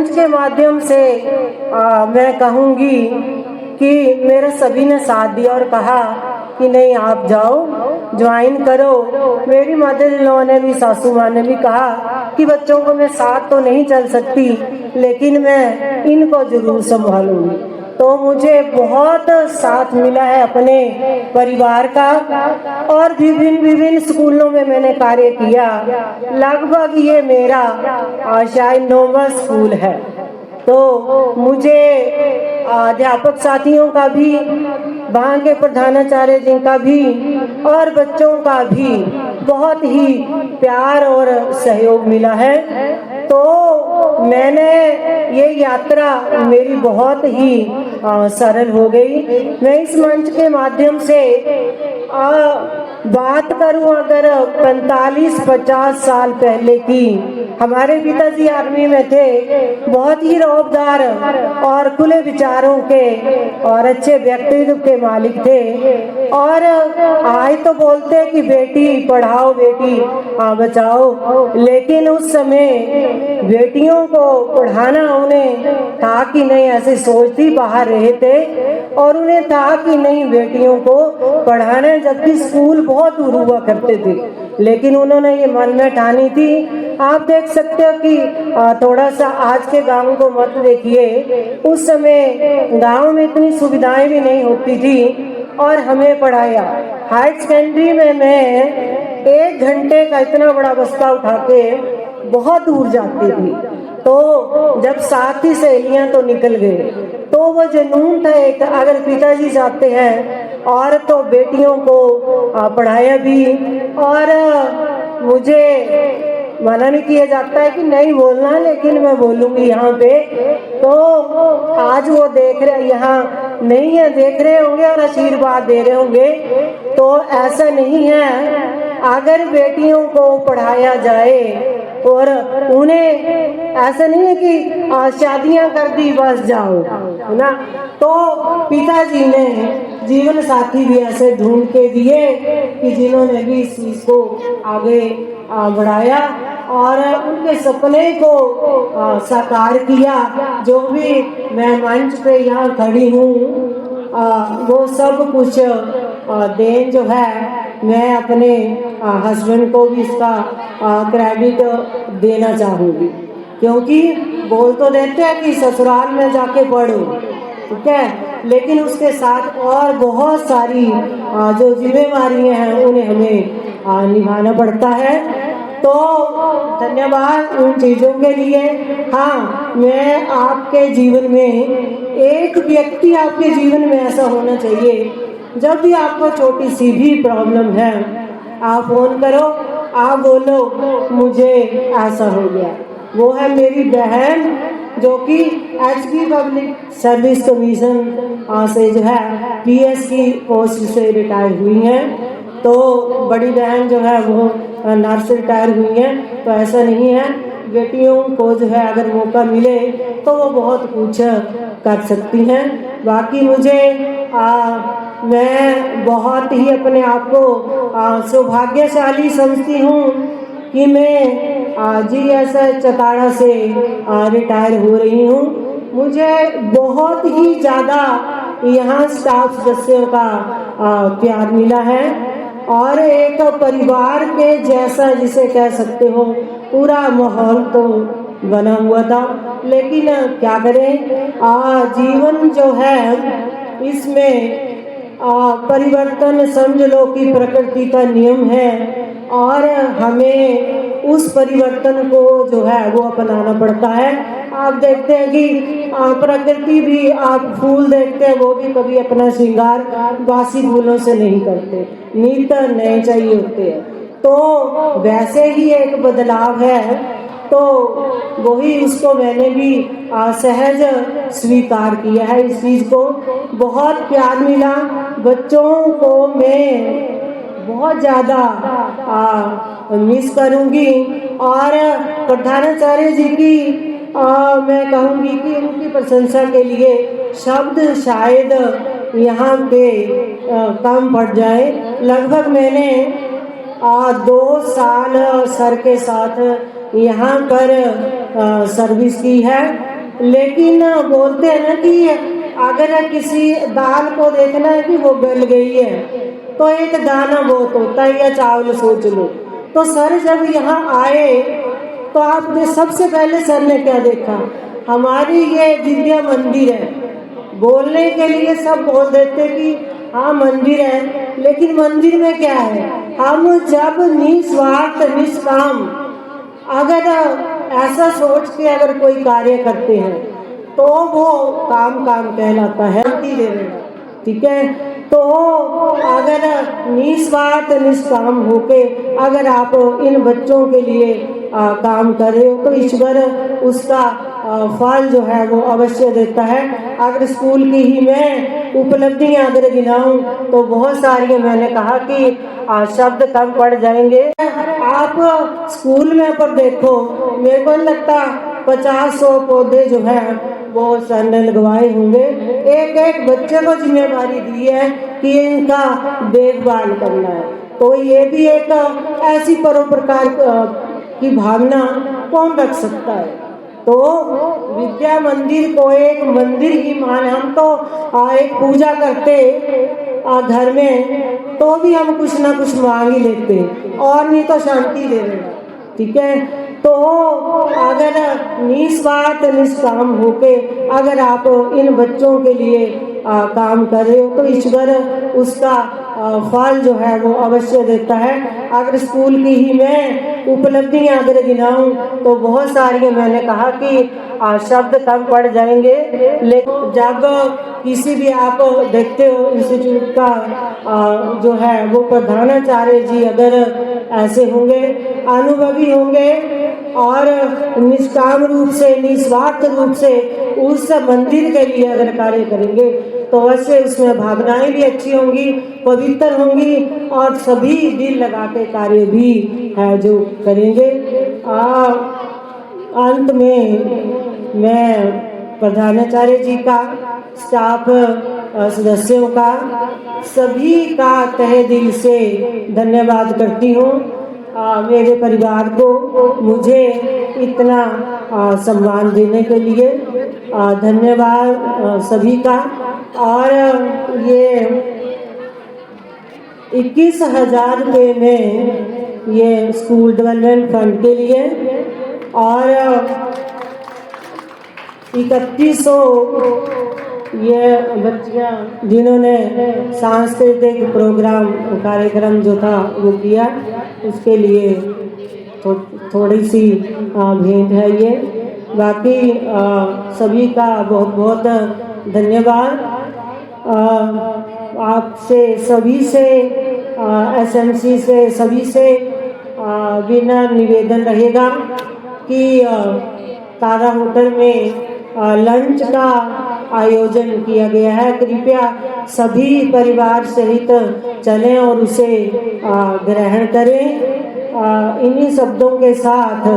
मंच के माध्यम से मैं कहूँगी कि मेरे सभी ने साथ दिया और कहा कि नहीं आप जाओ, ज्वाइन करो। मेरी मदर इन लॉ ने भी, सासू माँ ने भी कहा कि बच्चों को मैं साथ तो नहीं चल सकती, लेकिन मैं इनको जरूर संभालूंगी। तो मुझे बहुत साथ मिला है अपने परिवार का, और विभिन्न स्कूलों में मैंने कार्य किया। लगभग ये मेरा शायद 9वां स्कूल है। तो मुझे अध्यापक साथियों का भी, वहाँ के प्रधानाचार्य जी का भी और बच्चों का भी बहुत ही प्यार और सहयोग मिला है। तो मैंने ये यात्रा मेरी बहुत ही सरल हो गई। मैं इस मंच के माध्यम से बात करूं, अगर 45-50 साल पहले की, हमारे पिताजी आर्मी में थे, बहुत ही रौबदार और खुले विचारों के और अच्छे व्यक्तित्व के मालिक थे। और आज तो बोलते हैं कि बेटी पढ़ाओ बेटी बचाओ, लेकिन उस समय बेटियों को पढ़ाना उन्हें था कि नहीं, ऐसी सोचती बाहर रहे थे, और उन्हें था कि नहीं बेटियों को पढ़ाना, जबकि स्कूल बहुत दूर हुआ करते थे। लेकिन उन्होंने ये मन में ठानी थी। आप देख सकते हो कि थोड़ा सा आज के गांव को मत देखिए, उस समय गांव में इतनी सुविधाएं भी नहीं होती थी, और हमें पढ़ाया। हायर सेकेंडरी में मैं 1 घंटे का इतना बड़ा बस्ता उठा के बहुत दूर जाती थी। तो जब साथी सहेलियां तो निकल गए, तो वो जुनून था एक, अगर पिताजी जाते हैं और तो बेटियों को पढ़ाया भी, और मुझे मना नहीं किया जाता है कि नहीं बोलना, लेकिन मैं बोलूंगी यहाँ पे। तो आज वो देख रहे, यहाँ नहीं है, देख रहे होंगे और आशीर्वाद दे रहे होंगे। तो ऐसा नहीं है, अगर बेटियों को पढ़ाया जाए, और उन्हें ऐसा नहीं है कि शादियां कर दी बस जाओ, है ना। तो पिताजी ने जीवन साथी भी ऐसे ढूंढ के दिए कि जिन्होंने भी इस चीज को आगे बढ़ाया और उनके सपने को साकार किया। जो भी मैं मंच पे यहाँ खड़ी हूँ, वो सब कुछ देन जो है, मैं अपने हस्बैंड को भी इसका क्रेडिट देना चाहूँगी, क्योंकि बोल तो देते हैं कि ससुराल में जाके पढ़ो, ठीक है, लेकिन उसके साथ और बहुत सारी जो जिम्मेवारियां हैं उन्हें हमें निभाना पड़ता है। तो धन्यवाद उन चीज़ों के लिए। हाँ, मैं आपके जीवन में, एक व्यक्ति आपके जीवन में ऐसा होना चाहिए, जब भी आपको छोटी सी भी प्रॉब्लम है, आप फोन करो, आप बोलो मुझे ऐसा हो गया। वो है मेरी बहन, जो कि एचपी पब्लिक सर्विस कमीशन से जो है पीएस की पोस्ट से रिटायर हुई हैं। तो बड़ी बहन जो है वो नर्स रिटायर हुई हैं। तो ऐसा नहीं है, बेटियों को जो है अगर मौका मिले तो वो बहुत कुछ कर सकती हैं। बाकी मुझे मैं बहुत ही अपने आप को सौभाग्यशाली समझती हूँ कि मैं जीएसएच चताड़ा से रिटायर हो रही हूँ। मुझे बहुत ही ज़्यादा यहाँ स्टाफ सदस्यों का प्यार मिला है, और एक परिवार के जैसा जिसे कह सकते हो, पूरा माहौल तो बना हुआ था। लेकिन क्या करें, जीवन जो है इसमें परिवर्तन समझ लो कि प्रकृति का नियम है, और हमें उस परिवर्तन को जो है वो अपनाना पड़ता है। आप देखते हैं कि प्रकृति भी, आप फूल देखते हैं, वो भी कभी अपना श्रृंगार बासी फूलों से नहीं करते, नित नए चाहिए होते हैं। तो वैसे ही एक बदलाव है, तो वही उसको मैंने भी सहज स्वीकार किया है। इस चीज़ को बहुत प्यार मिला। बच्चों को मैं बहुत ज़्यादा मिस करूँगी, और प्रधानाचार्य जी की मैं कहूँगी कि उनकी प्रशंसा के लिए शब्द शायद यहाँ पे कम पड़ जाए। लगभग मैंने 2 साल सर के साथ यहाँ पर सर्विस की है, लेकिन बोलते हैं ना कि अगर किसी दाल को देखना है कि वो गल गई है तो एक दाना बहुत होता है, या चावल सोच लो। तो सर जब यहाँ आए तो आपने सबसे पहले सर ने क्या देखा, हमारी ये विद्या मंदिर है। बोलने के लिए सब बोल देते कि हाँ मंदिर है, लेकिन मंदिर में क्या है, हम जब निस्वार्थ निष्काम अगर ऐसा सोच के अगर कोई कार्य करते हैं तो वो काम कहलाता है। ठीक है, तो अगर निस्वार्थ निष्काम होके अगर आप इन बच्चों के लिए काम कर रहे हो तो ईश्वर उसका फल जो है वो अवश्य देता है। अगर स्कूल की ही मैं उपलब्धियां अगर गिनाऊं तो बहुत सारी, मैंने कहा कि शब्द कम पड़ जाएंगे। आप स्कूल में पर देखो, मेरे को लगता 50-100 पौधे जो है वो सर ने लगवाए होंगे। एक एक बच्चे को जिम्मेदारी दी है कि इनका देखभाल करना है। तो ये भी एक ऐसी परोपकार की भावना कौन रख सकता है। तो विद्या मंदिर को एक मंदिर ही मान, हम तो एक पूजा करते घर में तो भी हम कुछ ना कुछ मांग ही लेते, और नहीं तो शांति दे रहे। ठीक है, तो अगर निस्वार्थ निष्काम होके अगर आप इन बच्चों के लिए काम कर रहे हो तो ईश्वर उसका फल जो है वो अवश्य देता है। अगर स्कूल की ही मैं उपलब्धियां अगर गिनाऊं तो बहुत सारी, मैंने कहा कि शब्द कम पड़ जाएंगे। लेकिन जब किसी भी आप देखते हो इंस्टीट्यूट का जो है वो प्रधानाचार्य जी अगर ऐसे होंगे, अनुभवी होंगे और निष्काम रूप से निस्वार्थ रूप से उस मंदिर के लिए अगर कार्य करेंगे तो वैसे उसमें भावनाएं भी अच्छी होंगी, पवित्र होंगी, और सभी दिल लगा के कार्य भी है जो करेंगे। अंत में मैं प्रधानाचार्य जी का, स्टाफ सदस्यों का, सभी का तहे दिल से धन्यवाद करती हूँ। मेरे परिवार को मुझे इतना सम्मान देने के लिए धन्यवाद सभी का। और ये 21,000 रुपये में ये स्कूल डेवलपमेंट फंड के लिए, और 3100 ये बच्चियाँ जिन्होंने सांस्कृतिक प्रोग्राम कार्यक्रम जो था वो किया, उसके लिए थोड़ी सी भेंट है ये। बाकी सभी का बहुत बहुत धन्यवाद। आपसे सभी से एसएमसी से सभी से विनम्र निवेदन रहेगा कि तारा होटल में लंच का आयोजन किया गया है, कृपया सभी परिवार सहित चलें और उसे ग्रहण करें। इन्हीं शब्दों के साथ